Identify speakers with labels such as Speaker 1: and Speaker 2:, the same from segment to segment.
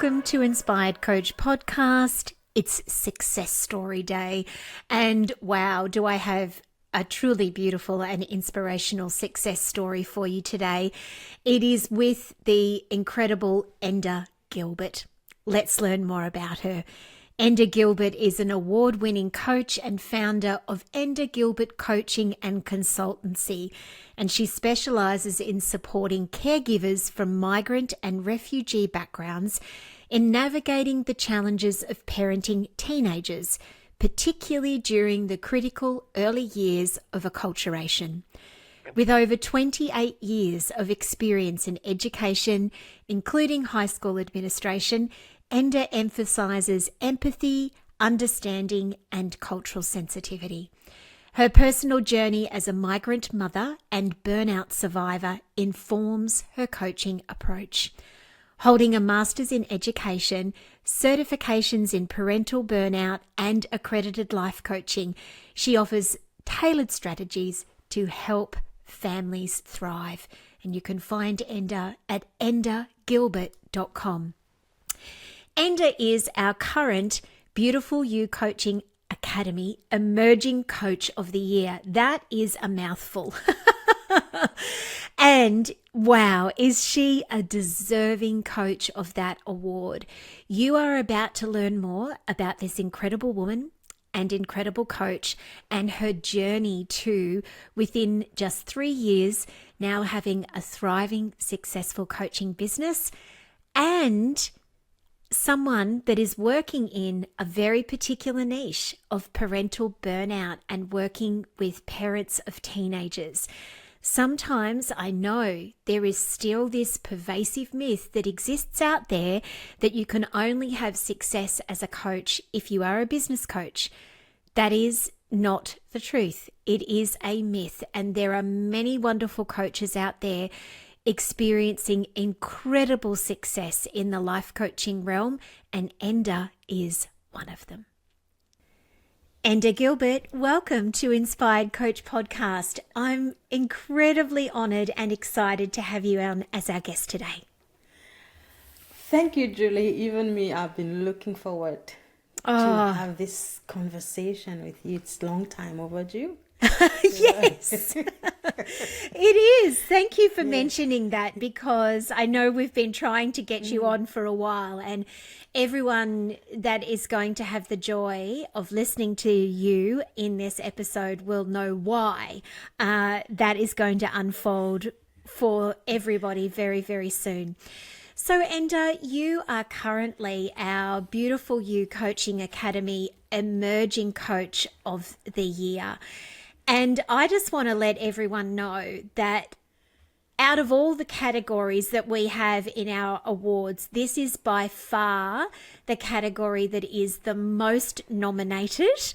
Speaker 1: welcome to Inspired Coach Podcast. It's Success Story Day, and wow, do I have a truly beautiful and inspirational success story for you today. It is with the incredible Enda Gilbert. Let's learn more about her. Enda Gilbert is an award-winning coach and founder of Enda Gilbert Coaching and Consultancy, and she specialises in supporting caregivers from migrant and refugee backgrounds in navigating the challenges of parenting teenagers, particularly during the critical early years of acculturation. With over 28 years of experience in education, including high school administration, Enda emphasises empathy, understanding, and cultural sensitivity. Her personal journey as a migrant mother and burnout survivor informs her coaching approach. Holding a Master's in Education, certifications in parental burnout, and accredited life coaching, she offers tailored strategies to help families thrive. And you can find Enda at endagilbert.com. Enda is our current Beautiful You Coaching Academy Emerging Coach of the Year. That is a mouthful. And wow, is she a deserving coach of that award? You are about to learn more about this incredible woman and incredible coach and her journey to, within just 3 years, now having a thriving, successful coaching business and someone that is working in a very particular niche of parental burnout and working with parents of teenagers. Sometimes I know there is still this pervasive myth that exists out there that you can only have success as a coach if you are a business coach. That is not the truth. It is a myth, and there are many wonderful coaches out there experiencing incredible success in the life coaching realm, and Enda is one of them. Enda Gilbert, welcome to Inspired Coach Podcast. I'm incredibly honoured and excited to have you on as our guest today.
Speaker 2: Thank you, Julie. Even me, I've been looking forward to have this conversation with you. It's a long time overdue.
Speaker 1: Yes, it is. Thank you for mentioning that, because I know we've been trying to get you on for a while, and everyone that is going to have the joy of listening to you in this episode will know why that is going to unfold for everybody very, very soon. So, Enda, you are currently our Beautiful You Coaching Academy Emerging Coach of the Year. And I just want to let everyone know that out of all the categories that we have in our awards, this is by far the category that is the most nominated,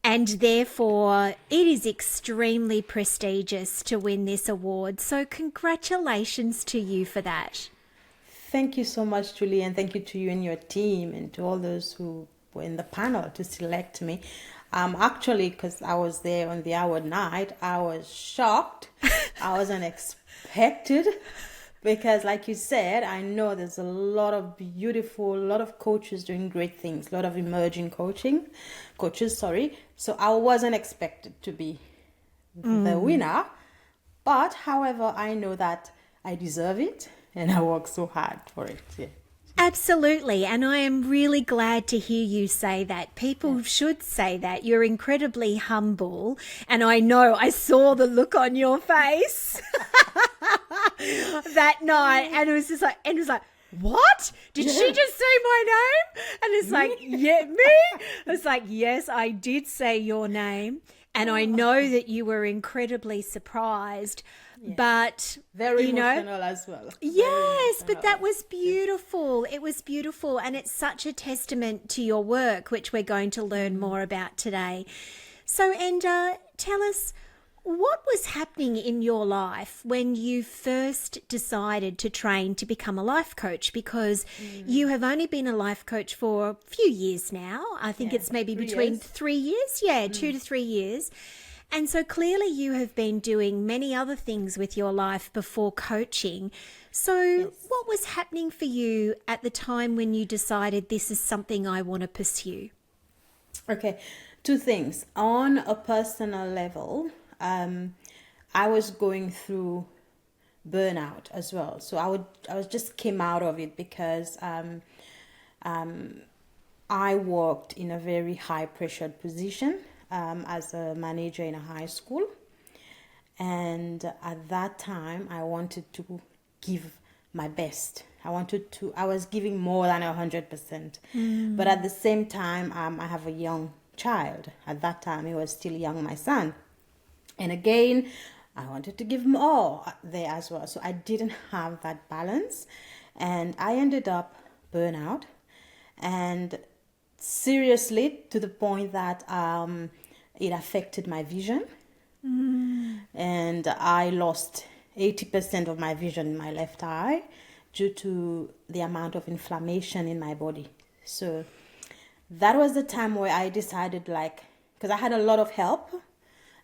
Speaker 1: and therefore it is extremely prestigious to win this award. So congratulations to you for that.
Speaker 2: Thank you so much, Julie, and thank you to you and your team and to all those who were in the panel to select me. Actually, because I was there on the award night, I was shocked. I wasn't expected, because like you said, I know there's a lot of coaches doing great things, a lot of emerging coaches. So I wasn't expected to be the winner, but however, I know that I deserve it and I work so hard for it. Yeah.
Speaker 1: Absolutely. And I am really glad to hear you say that. People should say that. You're incredibly humble. And I know I saw the look on your face that night. And it was just like, what? Did she just say my name? And it's like, yeah, me? It's like, yes, I did say your name. And I know that you were incredibly surprised.
Speaker 2: Yes.
Speaker 1: But
Speaker 2: very emotional as well.
Speaker 1: Yes, but that was beautiful. It was beautiful, and it's such a testament to your work, which we're going to learn more about today. So, Enda, tell us, what was happening in your life when you first decided to train to become a life coach? Because you have only been a life coach for a few years now. I think it's maybe between 3 years. Yeah, 2 to 3 years. And so clearly you have been doing many other things with your life before coaching. So what was happening for you at the time when you decided this is something I want to pursue?
Speaker 2: Okay, two things. On a personal level, I was going through burnout as well. So I was just came out of it because I worked in a very high pressured position as a manager in a high school. And at that time, I wanted to give my best. I was giving more than 100%. But at the same time, I have a young child. At that time, he was still young, my son. And again, I wanted to give more there as well. So I didn't have that balance. And I ended up burnout. And seriously, to the point that it affected my vision. And I lost 80% of my vision in my left eye due to the amount of inflammation in my body. So that was the time where I decided, because I had a lot of help,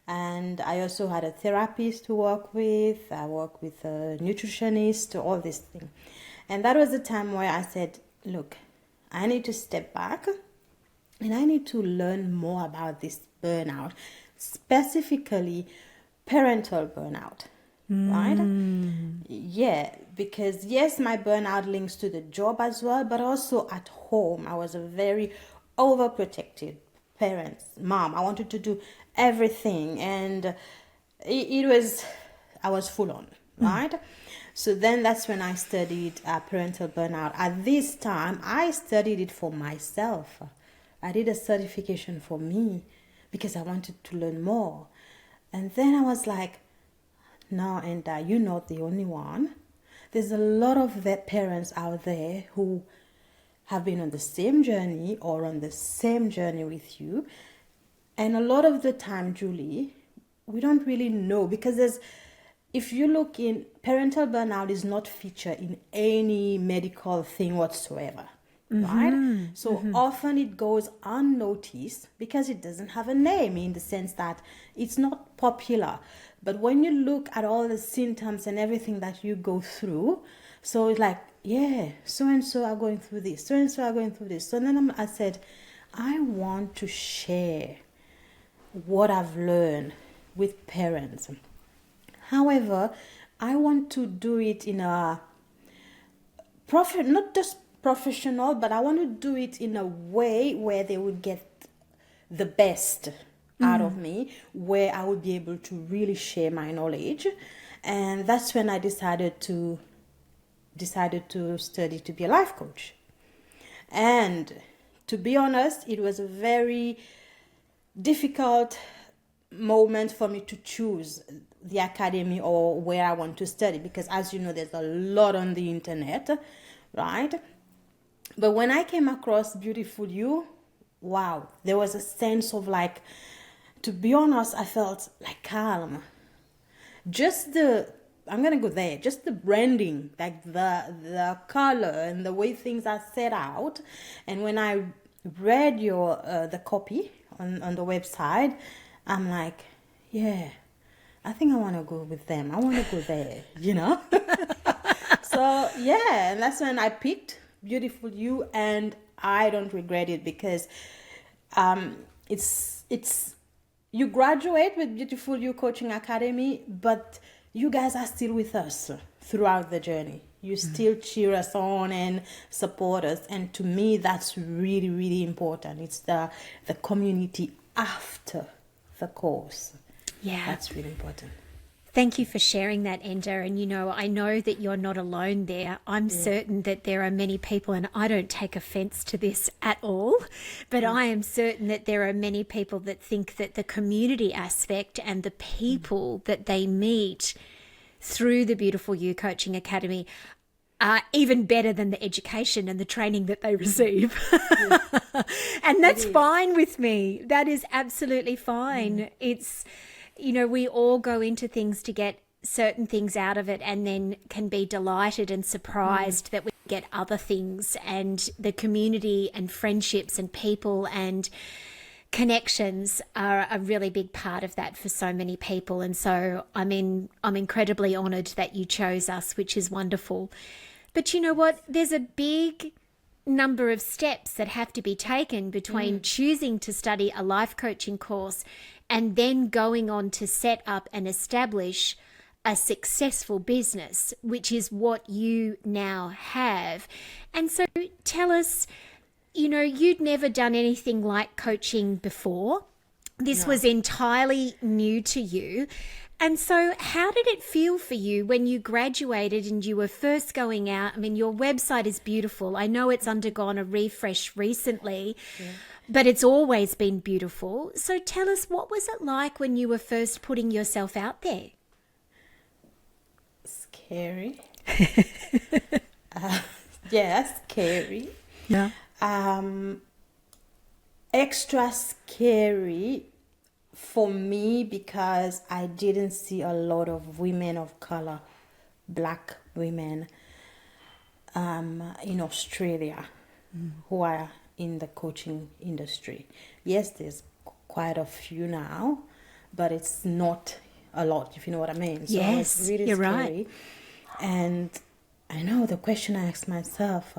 Speaker 2: and I also had a therapist to work with. I worked with a nutritionist, all this thing. And that was the time where I said, look, I need to step back and I need to learn more about this burnout, specifically parental burnout, right? Yeah, because yes, my burnout links to the job as well, but also at home. I was a very overprotected parent, mom. I wanted to do everything, and I was full on, right? So then that's when I studied parental burnout. At this time, I studied it for myself. I did a certification for me because I wanted to learn more. And then I was like, no, Enda, you're not the only one. There's a lot of parents out there who have been on the same journey or on the same journey with you. And a lot of the time, Julie, we don't really know, because if you look in, parental burnout is not featured in any medical thing whatsoever, right? So often it goes unnoticed because it doesn't have a name, in the sense that it's not popular. But when you look at all the symptoms and everything that you go through, so it's like, yeah, so and so are going through this, so and so are going through this. So then I said, I want to share what I've learned with parents. However, I want to do it in a not just professional, but I want to do it in a way where they would get the best out of me, where I would be able to really share my knowledge. And that's when I decided to study to be a life coach. And to be honest, it was a very difficult moment for me to choose the academy or where I want to study, because as you know, there's a lot on the internet, right? But when I came across Beautiful You, wow, there was a sense of to be honest, I felt calm. I'm going to go there, just the branding, the color and the way things are set out. And when I read the copy on the website, I'm like, yeah, I think I want to go with them. I want to go there, So yeah, and that's when I picked Beautiful You, and I don't regret it, because it's you graduate with Beautiful You Coaching Academy, but you guys are still with us throughout the journey. You still cheer us on and support us, and to me, that's really, really important. It's the community after the course.
Speaker 1: Yeah,
Speaker 2: that's really important.
Speaker 1: Thank you for sharing that, Enda. And, I know that you're not alone there. I'm certain that there are many people, and I don't take offense to this at all, but I am certain that there are many people that think that the community aspect and the people that they meet through the Beautiful You Coaching Academy are even better than the education and the training that they receive. And that's fine with me. That is absolutely fine. It's, we all go into things to get certain things out of it, and then can be delighted and surprised that we get other things, and the community and friendships and people and connections are a really big part of that for so many people. And so I'm incredibly honoured that you chose us, which is wonderful. But you know what? There's a big number of steps that have to be taken between choosing to study a life coaching course and then going on to set up and establish a successful business, which is what you now have. And so tell us, you'd never done anything like coaching before. This was entirely new to you. And so how did it feel for you when you graduated and you were first going out? I mean, your website is beautiful. I know it's undergone a refresh recently, but it's always been beautiful. So tell us, what was it like when you were first putting yourself out there?
Speaker 2: Scary. Scary.
Speaker 1: Yeah.
Speaker 2: Extra scary for me because I didn't see a lot of women of color, black women, in Australia who are in the coaching industry. Yes, there's quite a few now, but it's not a lot, if you know what I mean. So
Speaker 1: yes,
Speaker 2: it's really
Speaker 1: you're
Speaker 2: scary.
Speaker 1: right.
Speaker 2: And I know the question I asked myself,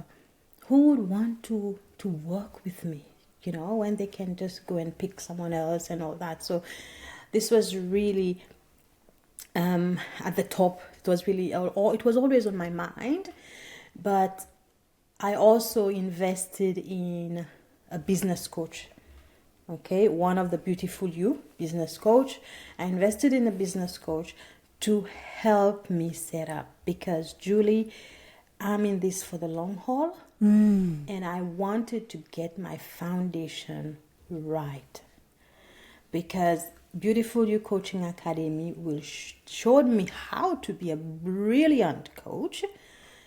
Speaker 2: who would want to work with me, when they can just go and pick someone else and all that. So this was really at the top. It was really, it was always on my mind. But I also invested in a business coach. Okay, one of the Beautiful You business coach. I invested in a business coach to help me set up, because Julie, I'm in this for the long haul, and I wanted to get my foundation right, because Beautiful You Coaching Academy showed me how to be a brilliant coach,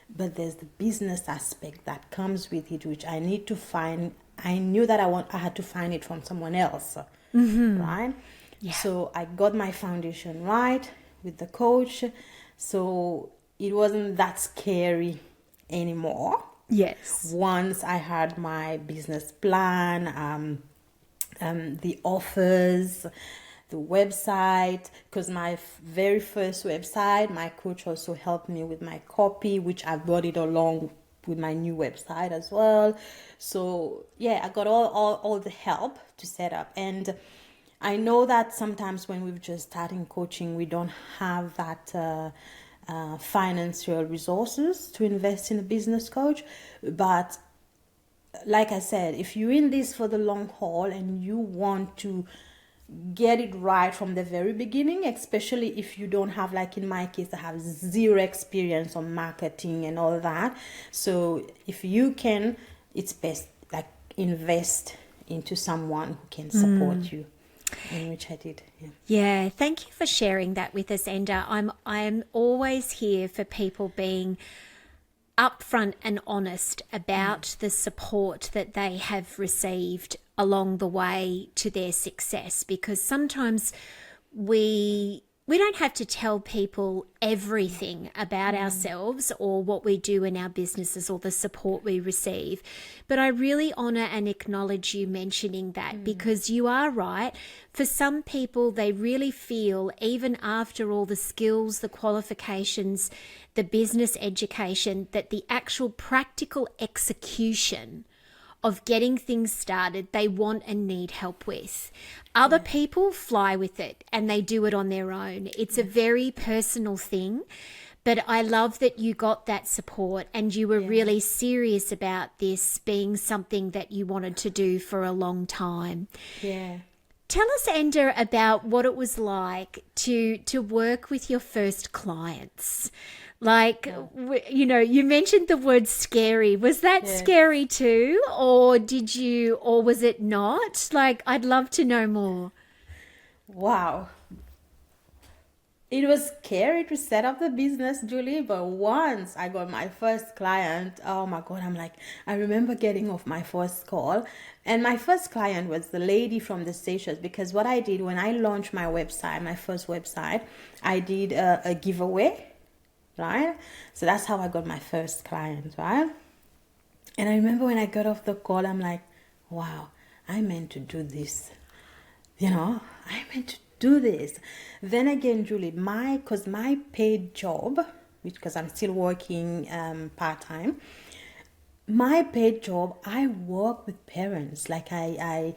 Speaker 2: but there's the business aspect that comes with it, which I need to find. I knew that I had to find it from someone else, right? Yeah. So I got my foundation right with the coach, so it wasn't that scary anymore.
Speaker 1: Yes.
Speaker 2: Once I had my business plan, the offers, the website, because my very first website, my coach also helped me with my copy, which I brought it along with my new website as well. So yeah, I got all the help to set up. And I know that sometimes when we're just starting coaching, we don't have that financial resources to invest in a business coach. But like I said, if you're in this for the long haul and you want to get it right from the very beginning, especially if you don't have, like in my case, I have zero experience on marketing and all that. So if you can, it's best like invest into someone who can support you. In which I did.
Speaker 1: Yeah, thank you for sharing that with us, Enda. I'm always here for people being upfront and honest about the support that they have received along the way to their success, because sometimes we don't have to tell people everything about ourselves or what we do in our businesses or the support we receive. But I really honour and acknowledge you mentioning that, because you are right. For some people, they really feel, even after all the skills, the qualifications, the business education, that the actual practical execution of getting things started, they want and need help with. Other people fly with it and they do it on their own. It's a very personal thing, but I love that you got that support and you were really serious about this being something that you wanted to do for a long time.
Speaker 2: Yeah.
Speaker 1: Tell us, Enda, about what it was like to work with your first clients. Like, you mentioned the word scary. Was that scary too? Or was it not? Like, I'd love to know more.
Speaker 2: Wow. It was scary to set up the business, Julie, but once I got my first client, oh my God, I remember getting off my first call, and my first client was the lady from the Seychelles, because what I did when I launched my website, my first website, I did a giveaway, right? So that's how I got my first client, right? And I remember when I got off the call, I'm like, wow, I meant to do this. I meant to do this. Then again, Julie, because my paid job, because I'm still working part-time, my paid job, I work with parents. Like I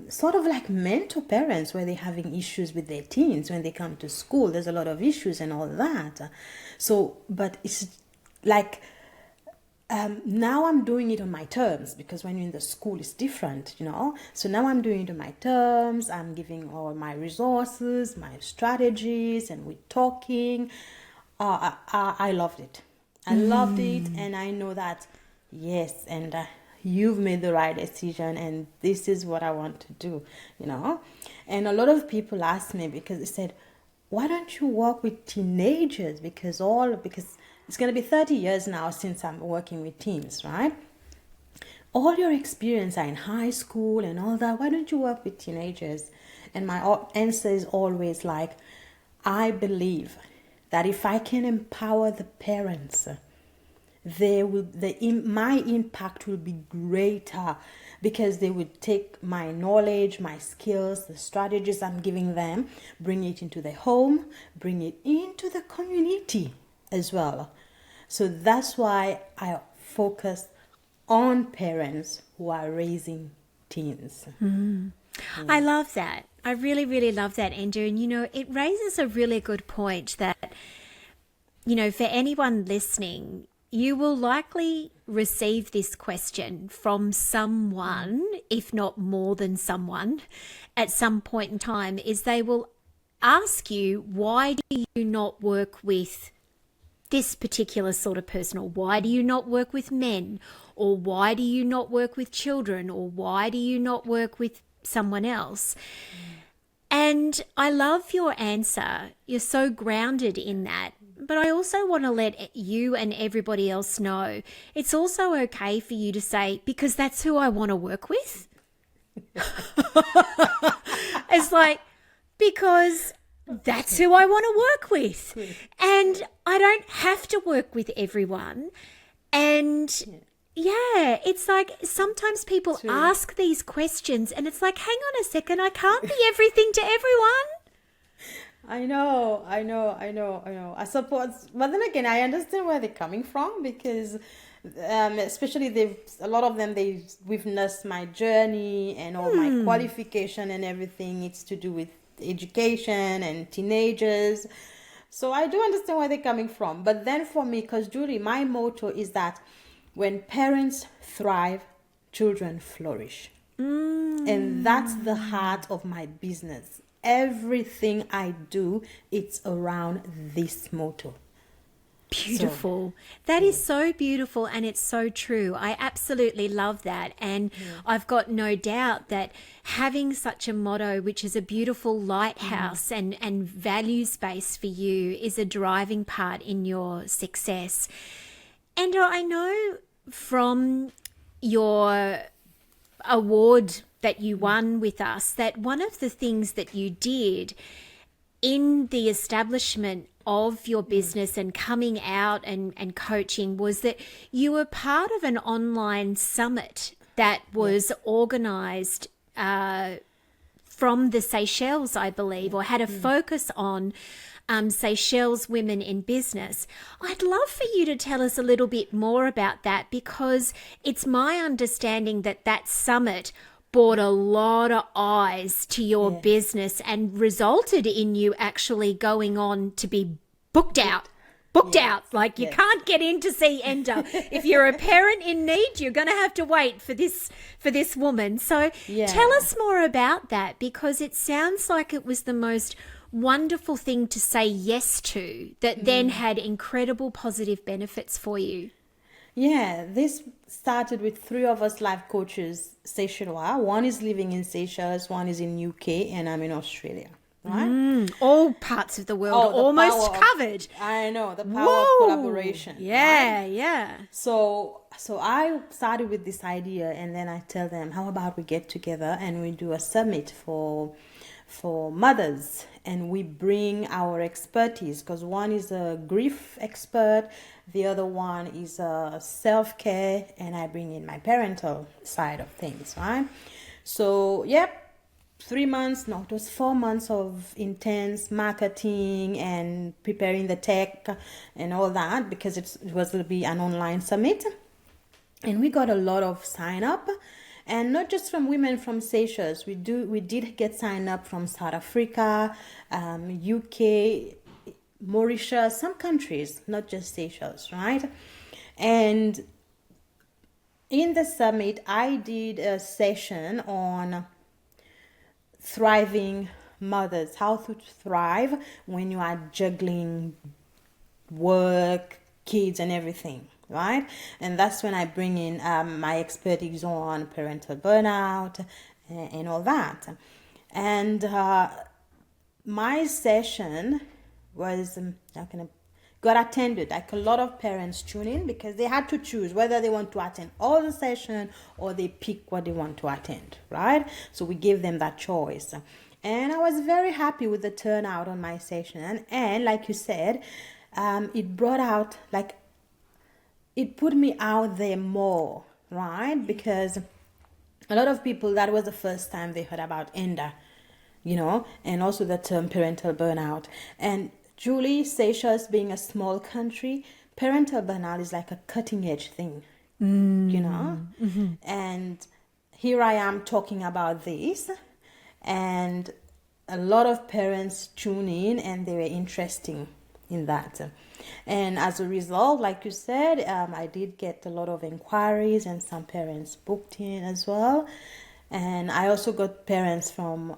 Speaker 2: sort of like mentor parents where they're having issues with their teens when they come to school. There's a lot of issues and all that. So, but it's like now I'm doing it on my terms, because when you're in the school it's different, So now I'm doing it on my terms. I'm giving all my resources, my strategies, and we're talking. I loved it. I loved it, and I know that, yes, and you've made the right decision, and this is what I want to do, And a lot of people ask me, because they said, why don't you work with teenagers? Because it's going to be 30 years now since I'm working with teens, right? All your experience are in high school and all that. Why don't you work with teenagers? And my answer is always like, I believe that if I can empower the parents, my impact will be greater, because they would take my knowledge, my skills, the strategies I'm giving them, bring it into their home, bring it into the community as well. So that's why I focus on parents who are raising teens.
Speaker 1: I love that. I really, really love that, Enda. And, it raises a really good point that, for anyone listening, you will likely receive this question from someone, if not more than someone, at some point in time, is they will ask you, why do you not work with this particular sort of person? Or why do you not work with men? Or why do you not work with children? Or why do you not work with someone else? And I love your answer. You're so grounded in that. But I also want to let you and everybody else know it's also okay for you to say, because that's who I want to work with. It's like, because that's who I want to work with. And I don't have to work with everyone. And yeah, it's like sometimes people ask these questions and it's like, hang on a second, I can't be everything to everyone.
Speaker 2: I know. I suppose, but then again, I understand where they're coming from, because especially a lot of them, they've witnessed my journey and all my qualification and everything. It's to do with education and teenagers. So I do understand where they're coming from. But then for me, because Julie, my motto is that when parents thrive, children flourish. And that's the heart of my business. Everything I do, it's around this motto.
Speaker 1: Beautiful. That is so beautiful, and it's so true. I absolutely love that. And I've got no doubt that having such a motto, which is a beautiful lighthouse and values base for you, is a driving part in your success. And I know from your award that you won with us that one of the things that you did in the establishment of your business and coming out and coaching was that you were part of an online summit that was organized from the Seychelles, I believe, or had a focus on Seychelles women in business. I'd love for you to tell us a little bit more about that, because it's my understanding that that summit brought a lot of eyes to your business and resulted in you actually going on to be booked out. Like you can't get in to see Enda. If you're a parent in need, you're going to have to wait for this woman. So tell us more about that, because it sounds like it was the most wonderful thing to say yes to that then had incredible positive benefits for you.
Speaker 2: Yeah, this started with 3 of us life coaches, Seychellois. One is living in Seychelles, one is in UK, and I'm in Australia. Right?
Speaker 1: All parts of the world almost covered.
Speaker 2: I know, the power of collaboration.
Speaker 1: Yeah,
Speaker 2: right?
Speaker 1: yeah.
Speaker 2: So I started with this idea, and then I tell them, how about we get together and we do a summit for mothers, and we bring our expertise, because one is a grief expert, the other one is a self-care, and I bring in my parental side of things, right? So, yep. 3 months, no, it was 4 months of intense marketing and preparing the tech and all that, because it was going to be an online summit. And we got a lot of sign up, and not just from women from Seychelles. We did get signed up from South Africa, UK, Mauritius, some countries, not just Seychelles, right? And in the summit, I did a session on thriving mothers, how to thrive when you are juggling work, kids, and everything, right? And that's when I bring in my expertise on parental burnout and all that. And my session was got attended. Like, a lot of parents tune in because they had to choose whether they want to attend all the session or they pick what they want to attend, right? So we gave them that choice. And I was very happy with the turnout on my session. And like you said, it brought out, like, it put me out there more, right? Because a lot of people, that was the first time they heard about Enda, and also the term parental burnout. And Julie, Seychelles being a small country, parental burnout is like a cutting edge thing, Mm-hmm. And here I am talking about this, and a lot of parents tune in and they were interested in that. And as a result, like you said, I did get a lot of inquiries and some parents booked in as well. And I also got parents from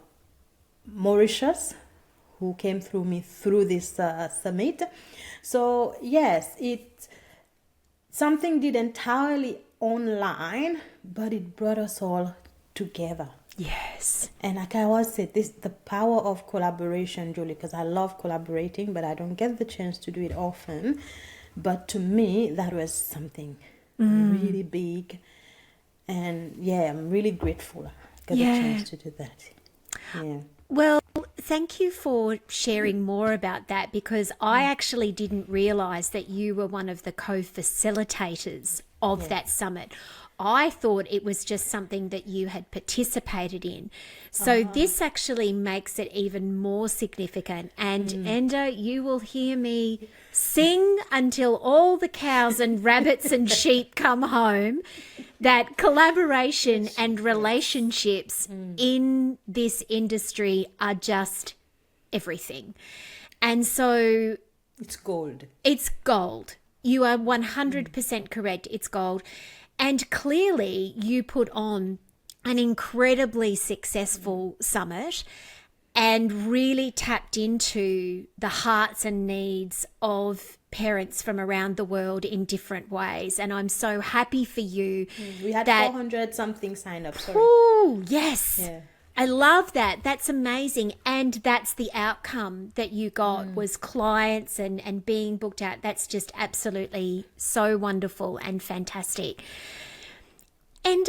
Speaker 2: Mauritius who came through me through this summit. So yes, something did entirely online, but it brought us all together.
Speaker 1: Yes.
Speaker 2: And like I always said, the power of collaboration, Julie, because I love collaborating, but I don't get the chance to do it often. But to me, that was something really big. And yeah, I'm really grateful I got the chance to do that. Yeah.
Speaker 1: Well, thank you for sharing more about that, because I actually didn't realize that you were one of the co-facilitators of that summit. I thought it was just something that you had participated in. So this actually makes it even more significant. And Enda, you will hear me sing until all the cows and rabbits and sheep come home, that collaboration and relationships in this industry are just everything. And so
Speaker 2: it's gold.
Speaker 1: It's gold. You are 100% correct. It's gold. And clearly you put on an incredibly successful summit and really tapped into the hearts and needs of parents from around the world in different ways. And I'm so happy for you.
Speaker 2: We had 400 something sign up.
Speaker 1: Oh, yes.
Speaker 2: Yeah.
Speaker 1: I love that. That's amazing. And that's the outcome that you got was clients and being booked out. That's just absolutely so wonderful and fantastic. And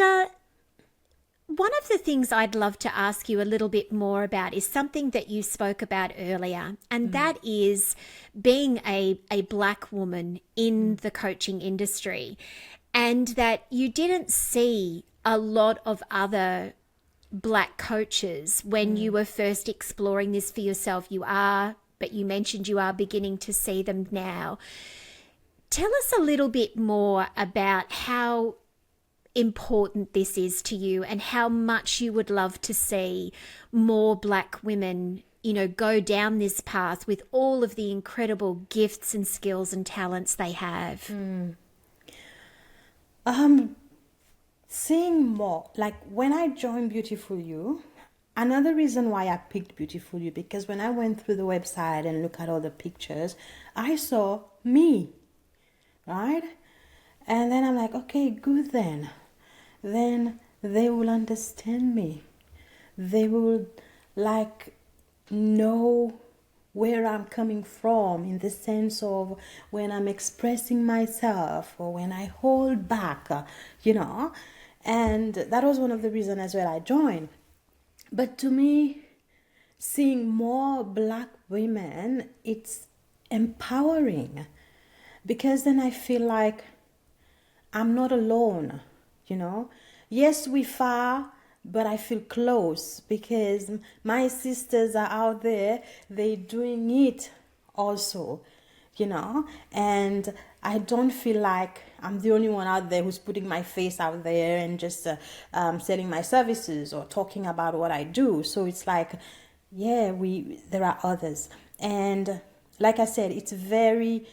Speaker 1: one of the things I'd love to ask you a little bit more about is something that you spoke about earlier, and that is being a Black woman in the coaching industry, and that you didn't see a lot of other Black coaches when you were first exploring this for yourself. But you mentioned you are beginning to see them now. Tell us a little bit more about how important this is to you and how much you would love to see more Black women, go down this path with all of the incredible gifts and skills and talents they have.
Speaker 2: Seeing more, like when I joined Beautiful You, another reason why I picked Beautiful You, because when I went through the website and looked at all the pictures, I saw me, right? And then I'm like, okay, good then. Then they will understand me. They will know where I'm coming from, in the sense of when I'm expressing myself or when I hold back, And that was one of the reasons as well I joined. But to me, seeing more Black women, it's empowering, because then I feel like I'm not alone, Yes, we far, but I feel close because my sisters are out there, they're doing it also, and I don't feel like I'm the only one out there who's putting my face out there and just selling my services or talking about what I do. So it's like, there are others. And like I said, it's very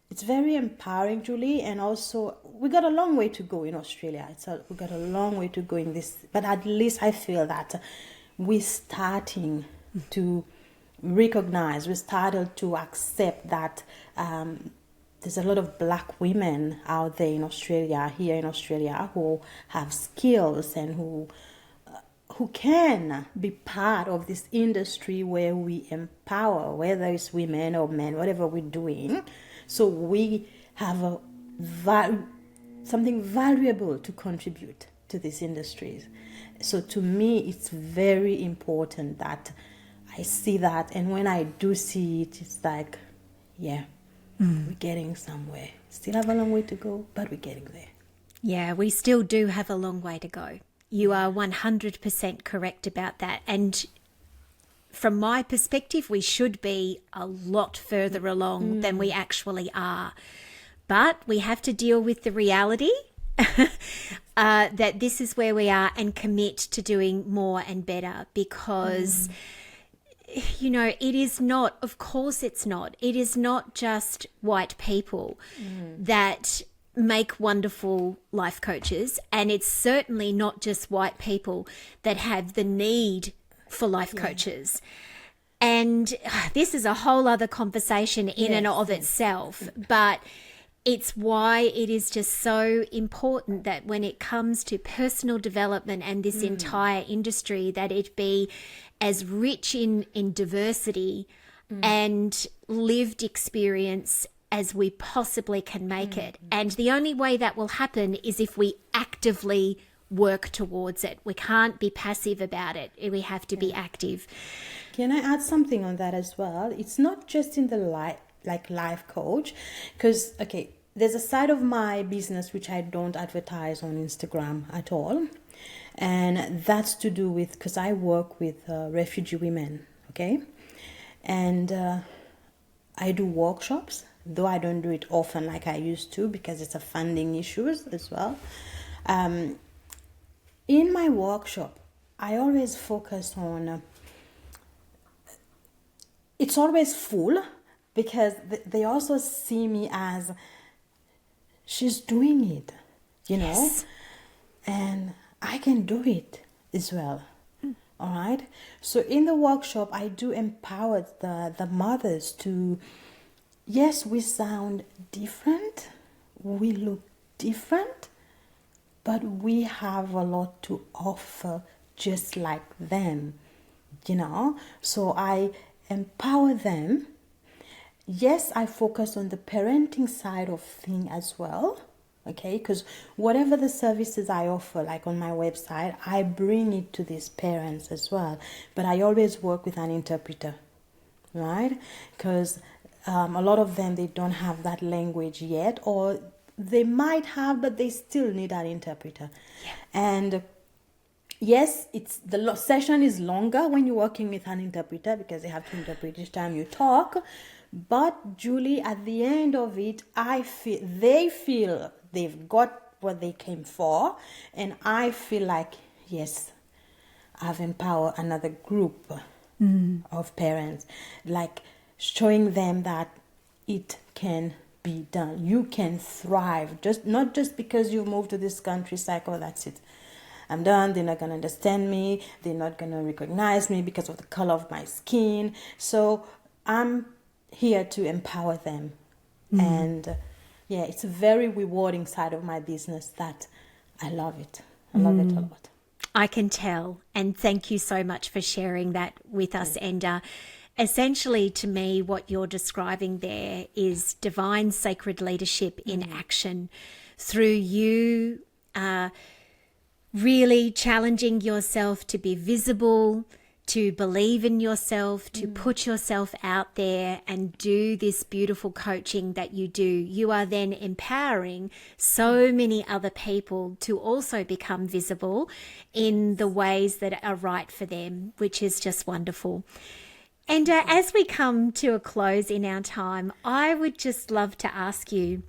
Speaker 2: empowering, Julie, and also we got a long way to go in Australia. We got a long way to go in this, but at least I feel that we're starting to recognize, we started to accept that there's a lot of Black women out there here in Australia, who have skills and who can be part of this industry where we empower, whether it's women or men, whatever we're doing. So we have something valuable to contribute to these industries. So to me, it's very important that I see that. And when I do see it, it's like, we're getting somewhere. Still have a long way to go, but we're getting there.
Speaker 1: Yeah, we still do have a long way to go. You are 100% correct about that. And from my perspective, we should be a lot further along than we actually are. But we have to deal with the reality that this is where we are and commit to doing more and better because, it is not, of course it's not. It is not just white people that make wonderful life coaches, and it's certainly not just white people that have the need for life coaches. And this is a whole other conversation in and of itself, but it's why it is just so important that when it comes to personal development and this entire industry, that it be as rich in diversity and lived experience as we possibly can make it. And the only way that will happen is if we actively work towards it. We can't be passive about it. We have to be active.
Speaker 2: Can I add something on that as well? It's not just in the life coach, because there's a side of my business which I don't advertise on Instagram at all, and that's to do with, because I work with refugee women, and I do workshops, though I don't do it often like I used to because it's a funding issues as well. In my workshop, I always focus on, it's always full because they also see me as, she's doing it,
Speaker 1: Yes.
Speaker 2: and I can do it as well. All right. So in the workshop, I do empower the mothers to, yes, we sound different, we look different, but we have a lot to offer just like them, So I empower them. Yes, I focus on the parenting side of thing as well, because whatever the services I offer, like on my website, I bring it to these parents as well. But I always work with an interpreter, right? Because a lot of them, they don't have that language yet, or they might have, but they still need an interpreter. Yeah. And yes, the session is longer when you're working with an interpreter because they have to interpret each time you talk. But Julie, at the end of it, they feel they've got what they came for, and I feel like, yes, I've empowered another group of parents, like showing them that it can be done. You can thrive, not just because you moved to this country, that's it. I'm done. They're not going to understand me. They're not going to recognize me because of the color of my skin. So I'm here to empower them. And it's a very rewarding side of my business that I love it. I love it a lot.
Speaker 1: I can tell. And thank you so much for sharing that with us, Enda. Essentially, to me, what you're describing there is divine sacred leadership in action through you really challenging yourself to be visible, to believe in yourself, to put yourself out there and do this beautiful coaching that you do, you are then empowering so many other people to also become visible in the ways that are right for them, which is just wonderful. And as we come to a close in our time, I would just love to ask you,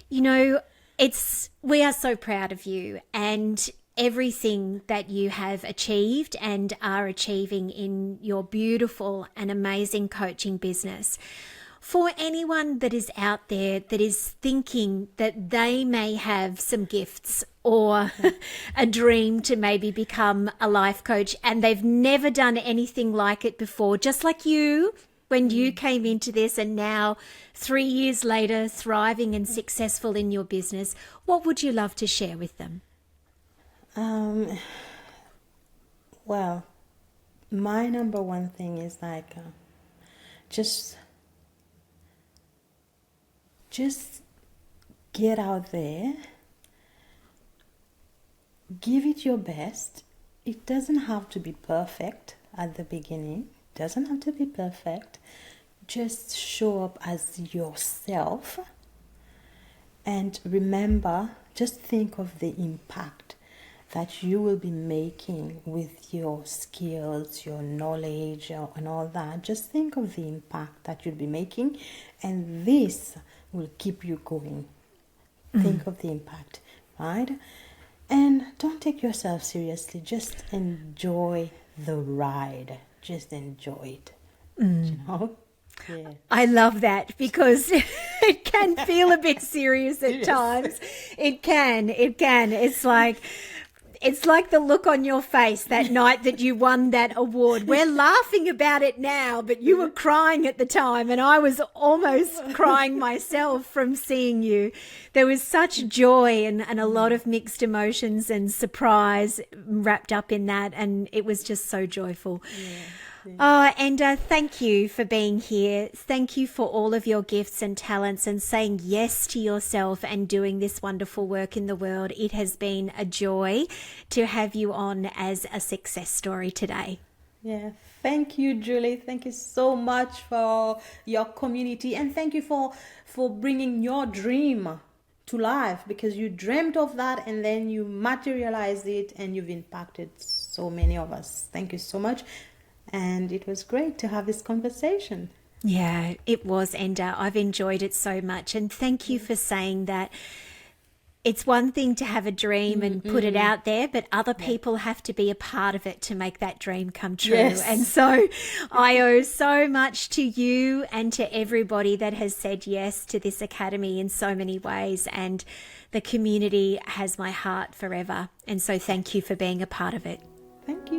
Speaker 1: we are so proud of you and everything that you have achieved and are achieving in your beautiful and amazing coaching business. For anyone that is out there that is thinking that they may have some gifts or a dream to maybe become a life coach and they've never done anything like it before, just like you, when you came into this and now 3 years later, thriving and successful in your business, what would you love to share with them?
Speaker 2: Well, my number one thing is just get out there, give it your best. It doesn't have to be perfect at the beginning. It doesn't have to be perfect. Just show up as yourself. And remember, just think of the impact that you will be making with your skills, your knowledge, and all that. Just think of the impact that you'll be making, and this will keep you going. Think of the impact, right? And don't take yourself seriously. Just enjoy the ride. Just enjoy it. Yeah.
Speaker 1: I love that because it can feel a bit serious at times. It can. It's like the look on your face that night that you won that award. We're laughing about it now, but you were crying at the time, and I was almost crying myself from seeing you. There was such joy and a lot of mixed emotions and surprise wrapped up in that, and it was just so joyful. Yeah. Oh, Enda, thank you for being here. Thank you for all of your gifts and talents and saying yes to yourself and doing this wonderful work in the world. It has been a joy to have you on as a success story today.
Speaker 2: Yeah, thank you, Julie. Thank you so much for your community, and thank you for bringing your dream to life, because you dreamt of that and then you materialized it and you've impacted so many of us. Thank you so much. And it was great to have this conversation.
Speaker 1: Yeah, it was, Enda. I've enjoyed it so much. And thank you for saying that. It's one thing to have a dream and put it out there, but other people have to be a part of it to make that dream come true. Yes. And so I owe so much to you and to everybody that has said yes to this academy in so many ways. And the community has my heart forever. And so thank you for being a part of it.
Speaker 2: Thank you.